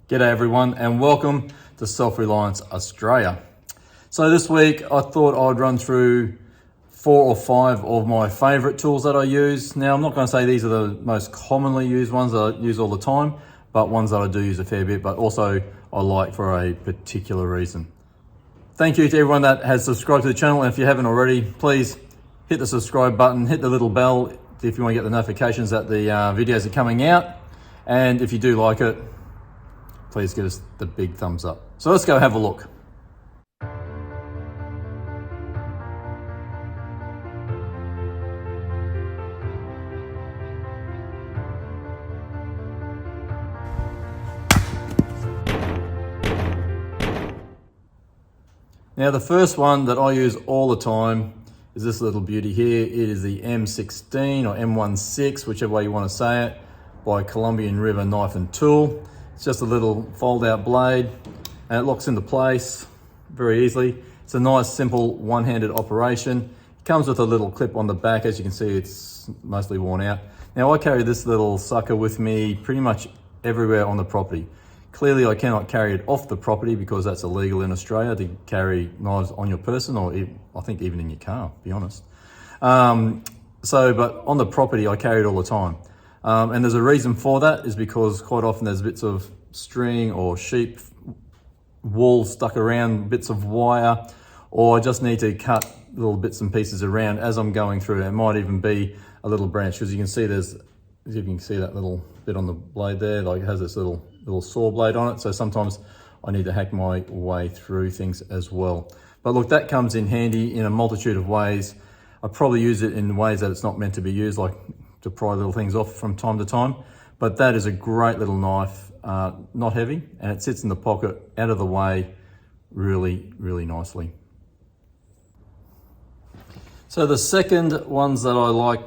G'day everyone and welcome to Reliance Australia. So this week I thought I'd run through 4 or 5 of my favourite tools that I use. Now I'm not going to say these are the most commonly used ones that I use all the time, but ones that I do use a fair bit, but also I like for a particular reason. Thank you to everyone that has subscribed to the channel, and if you haven't already, please hit the subscribe button, hit the little bell if you want to get the notifications that the videos are coming out, and if you do like it, please give us the big thumbs up. So let's go have a look. Now the first one that I use all the time is this little beauty here. It is the M16 or M16, whichever way you want to say it, by Colombian River Knife and Tool. It's just a little fold out blade and it locks into place very easily. It's a nice simple one-handed operation. It comes with a little clip on the back. As you can see, it's mostly worn out. Now I carry this little sucker with me pretty much everywhere on the property. Clearly I cannot carry it off the property because that's illegal in Australia to carry knives on your person, or I think even in your car, to be honest. But on the property I carry it all the time. And there's a reason for that, is because quite often there's bits of string or sheep wool stuck around, bits of wire, or I just need to cut little bits and pieces around as I'm going through. It might even be a little branch, because you can see you can see that little bit on the blade there, like it has this little saw blade on it. So sometimes I need to hack my way through things as well. But look, that comes in handy in a multitude of ways. I probably use it in ways that it's not meant to be used, like to pry little things off from time to time. But that is a great little knife, not heavy, and it sits in the pocket out of the way really, really nicely. So the second ones that I like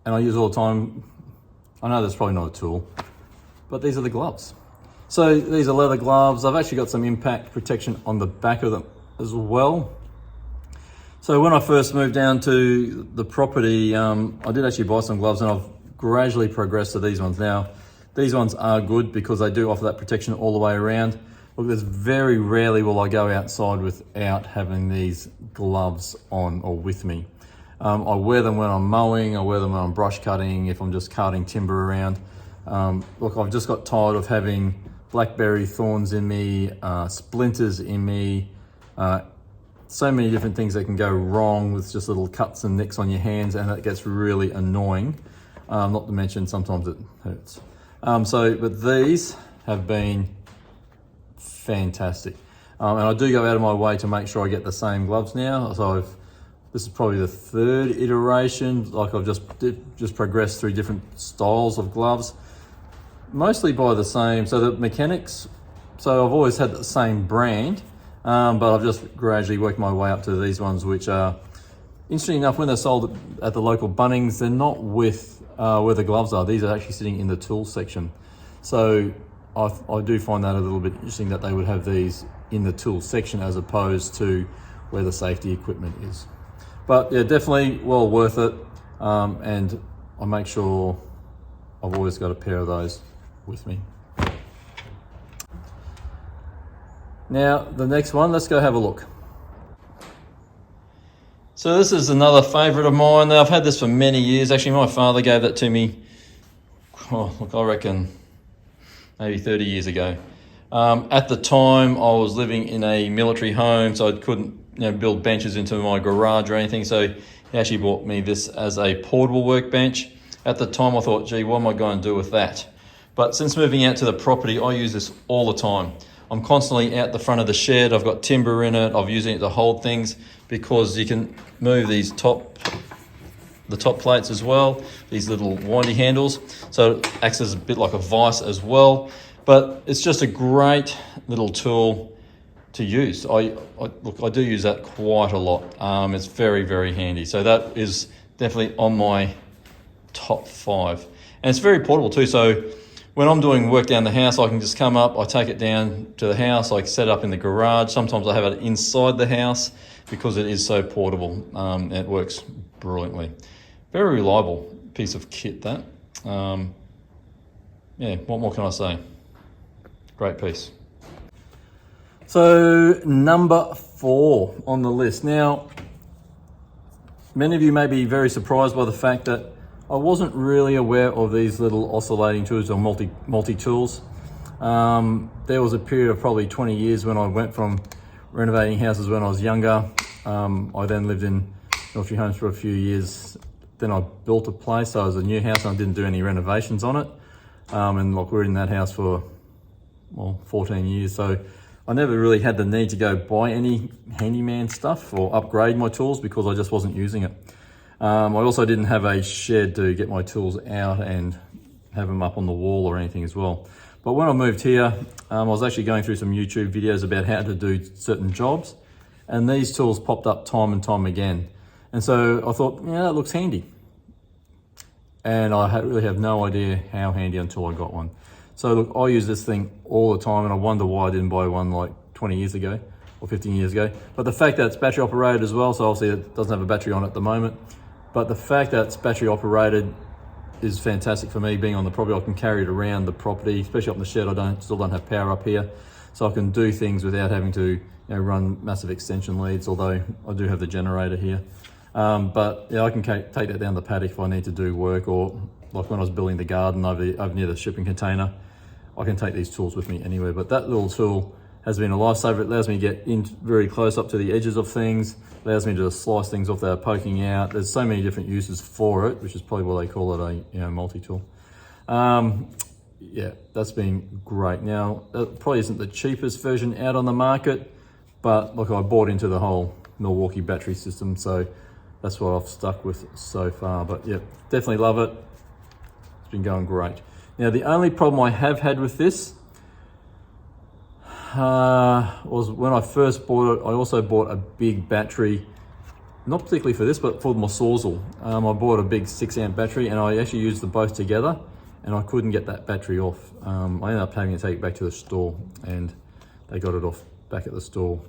and I use all the time, I know that's probably not a tool, but these are the gloves. So these are leather gloves. I've actually got some impact protection on the back of them as well. So when I first moved down to the property, I did actually buy some gloves, and I've gradually progressed to these ones. Now, these ones are good because they do offer that protection all the way around. Look, there's very rarely will I go outside without having these gloves on or with me. I wear them when I'm mowing, I wear them when I'm brush cutting, if I'm just carting timber around. Look, I've just got tired of having blackberry thorns in me, splinters in me, so many different things that can go wrong with just little cuts and nicks on your hands, and it gets really annoying. Not to mention sometimes it hurts. But these have been fantastic. And I do go out of my way to make sure I get the same gloves now. So this is probably the 3rd iteration. Like I've just progressed through different styles of gloves, mostly by the same. So the mechanics, so I've always had the same brand, but I've just gradually worked my way up to these ones, which are, interesting enough, when they're sold at the local Bunnings, they're not with where the gloves are. These are actually sitting in the tool section. So I do find that a little bit interesting that they would have these in the tool section as opposed to where the safety equipment is. But yeah, definitely well worth it. And I make sure I've always got a pair of those with me. Now, the next one, let's go have a look. So this is another favorite of mine. Now, I've had this for many years. Actually, my father gave that to me, I reckon maybe 30 years ago. At the time, I was living in a military home, so I couldn't build benches into my garage or anything. So he actually bought me this as a portable workbench. At the time, I thought, gee, what am I going to do with that? But since moving out to the property, I use this all the time. I'm constantly out the front of the shed. I've got timber in it. I'm using it to hold things, because you can move the top plates as well, these little windy handles. So it acts as a bit like a vise as well. But it's just a great little tool to use. I do use that quite a lot. It's very, very handy. So that is definitely on my top 5. And it's very portable too. So when I'm doing work down the house, I can just come up, I take it down to the house, I set it up in the garage. Sometimes I have it inside the house because it is so portable. And it works brilliantly. Very reliable piece of kit, that. Yeah, what more can I say? Great piece. So number 4 on the list. Now, many of you may be very surprised by the fact that I wasn't really aware of these little oscillating tools or multi-tools. There was a period of probably 20 years when I went from renovating houses when I was younger. I then lived in military homes for a few years. Then I built a place, so it was a new house and I didn't do any renovations on it. And like we were in that house for, well, 14 years. So I never really had the need to go buy any handyman stuff or upgrade my tools because I just wasn't using it. I also didn't have a shed to get my tools out and have them up on the wall or anything as well. But when I moved here, I was actually going through some YouTube videos about how to do certain jobs, and these tools popped up time and time again. And so I thought, yeah, that looks handy. And I really have no idea how handy until I got one. So look, I use this thing all the time, and I wonder why I didn't buy one like 20 years ago or 15 years ago. But the fact that it's battery operated as well, so obviously it doesn't have a battery on at the moment, but the fact that it's battery operated is fantastic for me. Being on the property, I can carry it around the property, especially up in the shed. I still don't have power up here, so I can do things without having to run massive extension leads, although I do have the generator here. But yeah, I can take that down the paddock if I need to do work, or like when I was building the garden over near the shipping container, I can take these tools with me anywhere. But that little tool has been a lifesaver. It allows me to get in very close up to the edges of things, allows me to slice things off that are poking out. There's so many different uses for it, which is probably why they call it a multi-tool. Yeah, that's been great. Now, it probably isn't the cheapest version out on the market, but look, I bought into the whole Milwaukee battery system, so that's what I've stuck with so far. But yeah, definitely love it. It's been going great. Now, the only problem I have had with this was when I first bought it, I also bought a big battery, not particularly for this, but for my Sawzall. I bought a big 6 amp battery, and I actually used them both together, and I couldn't get that battery off. I ended up having to take it back to the store, and they got it off back at the store.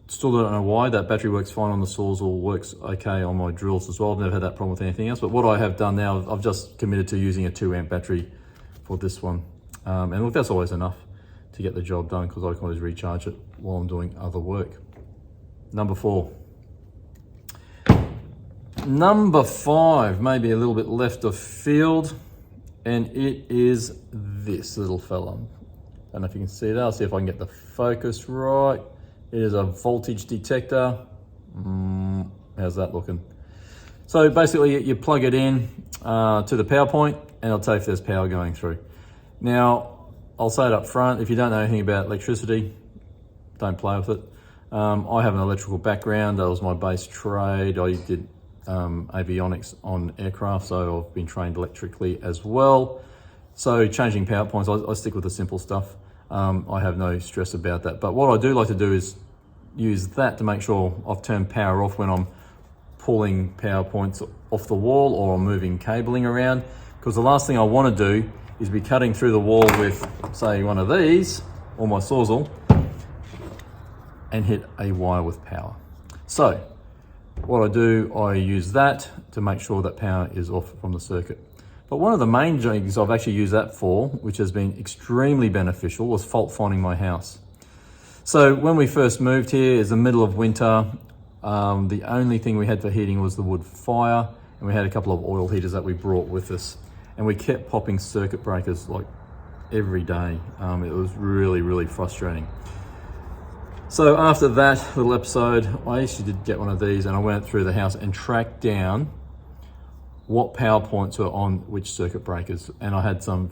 Still don't know why. That battery works fine on the Sawzall, works okay on my drills as well. I've never had that problem with anything else. But what I have done now, I've just committed to using a 2 amp battery for this one. And look, that's always enough to get the job done, because I can always recharge it while I'm doing other work. Number 4. Number 5, maybe a little bit left of field, and it is this little fella. I don't know if you can see that. I'll see if I can get the focus right. It is a voltage detector. How's that looking? So basically you plug it in to the power point, and it'll tell you if there's power going through. Now, I'll say it up front, if you don't know anything about electricity, don't play with it. I have an electrical background. That was my base trade. I did avionics on aircraft, so I've been trained electrically as well. So changing power points, I stick with the simple stuff. I have no stress about that. But what I do like to do is use that to make sure I've turned power off when I'm pulling power points off the wall or I'm moving cabling around, because the last thing I want to do is be cutting through the wall with, say, one of these or my Sawzall and hit a wire with power. So what I do, I use that to make sure that power is off from the circuit. But one of the main things I've actually used that for, which has been extremely beneficial, was fault finding my house. So when we first moved here, it's the middle of winter. The only thing we had for heating was the wood fire, and we had a couple of oil heaters that we brought with us. And we kept popping circuit breakers like every day. It was really, really frustrating. So after that little episode, I actually did get one of these, and I went through the house and tracked down what power points were on which circuit breakers, and I had some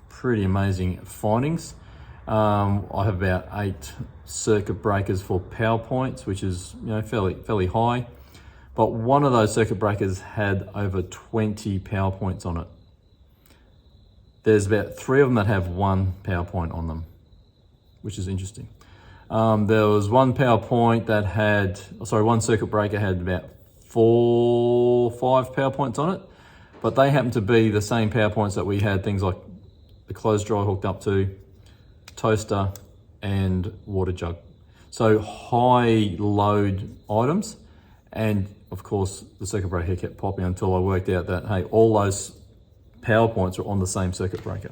pretty amazing findings. I have about 8 circuit breakers for power points, which is fairly high, but one of those circuit breakers had over 20 power points on it. There's about 3 of them that have 1 power point on them, which is interesting. There was one one circuit breaker had about 4 or 5 power points on it, but they happen to be the same power points that we had things like the clothes dryer hooked up to, toaster, and water jug. So high load items, and of course the circuit breaker kept popping until I worked out that, hey, all those power points are on the same circuit breaker.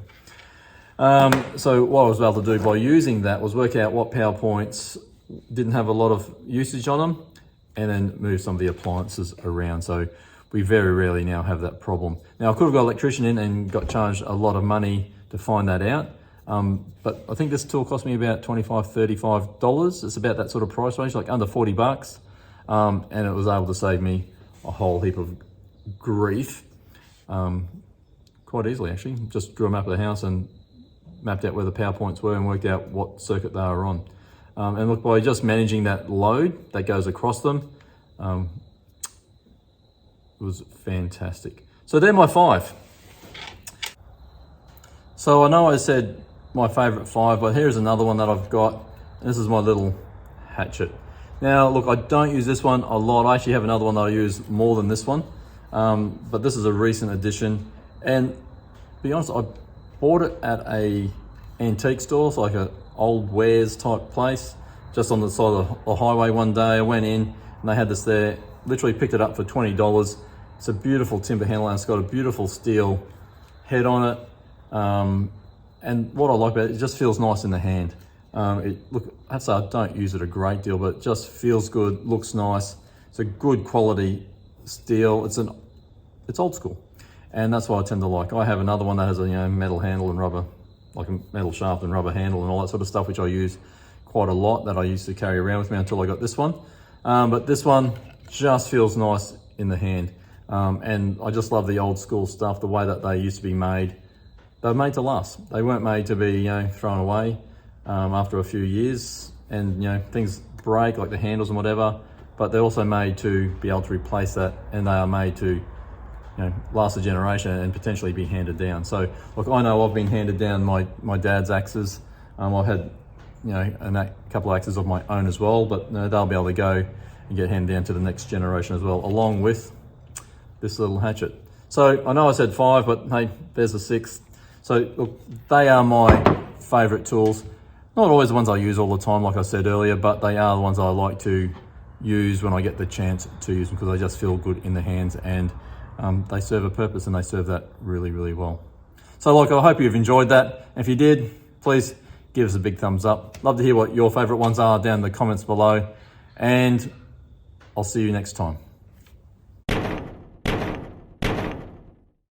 So what I was able to do by using that was work out what power points didn't have a lot of usage on them, and then move some of the appliances around. So we very rarely now have that problem. Now I could have got an electrician in and got charged a lot of money to find that out. But I think this tool cost me about $25, $35. It's about that sort of price range, like under 40 bucks. And it was able to save me a whole heap of grief, quite easily actually. Just drew a map of the house and mapped out where the power points were and worked out what circuit they were on. And look, by just managing that load that goes across them, it was fantastic. So they're my 5. So I know I said my favorite 5, but here's another one that I've got. This is my little hatchet. Now, look, I don't use this one a lot. I actually have another one that I use more than this one, but this is a recent addition. And to be honest, I bought it at a antique store, so like a old wares type place, just on the side of the highway one day. I went in and they had this there, literally picked it up for $20. It's a beautiful timber handle and it's got a beautiful steel head on it. And what I like about it, it just feels nice in the hand. Look, I'd say I don't use it a great deal, but it just feels good, looks nice. It's a good quality steel. It's old school, and that's what I tend to like. I have another one that has a metal handle and rubber, like a metal shaft and rubber handle and all that sort of stuff, which I use quite a lot, that I used to carry around with me until I got this one. But this one just feels nice in the hand, and I just love the old school stuff, the way that they used to be made. They're made to last. They weren't made to be thrown away after a few years, and things break, like the handles and whatever, but they're also made to be able to replace that, and they are made to last a generation and potentially be handed down. So look, I know I've been handed down my dad's axes. I've had a couple of axes of my own as well, but they'll be able to go and get handed down to the next generation as well, along with this little hatchet. So I know I said 5, but hey, there's a 6th. So look, they are my favorite tools. Not always the ones I use all the time, like I said earlier, but they are the ones I like to use when I get the chance to use them, because they just feel good in the hands, and they serve a purpose, and they serve that really, really well. So look, I hope you've enjoyed that. If you did, please give us a big thumbs up. Love to hear what your favorite ones are down in the comments below, and I'll see you next time.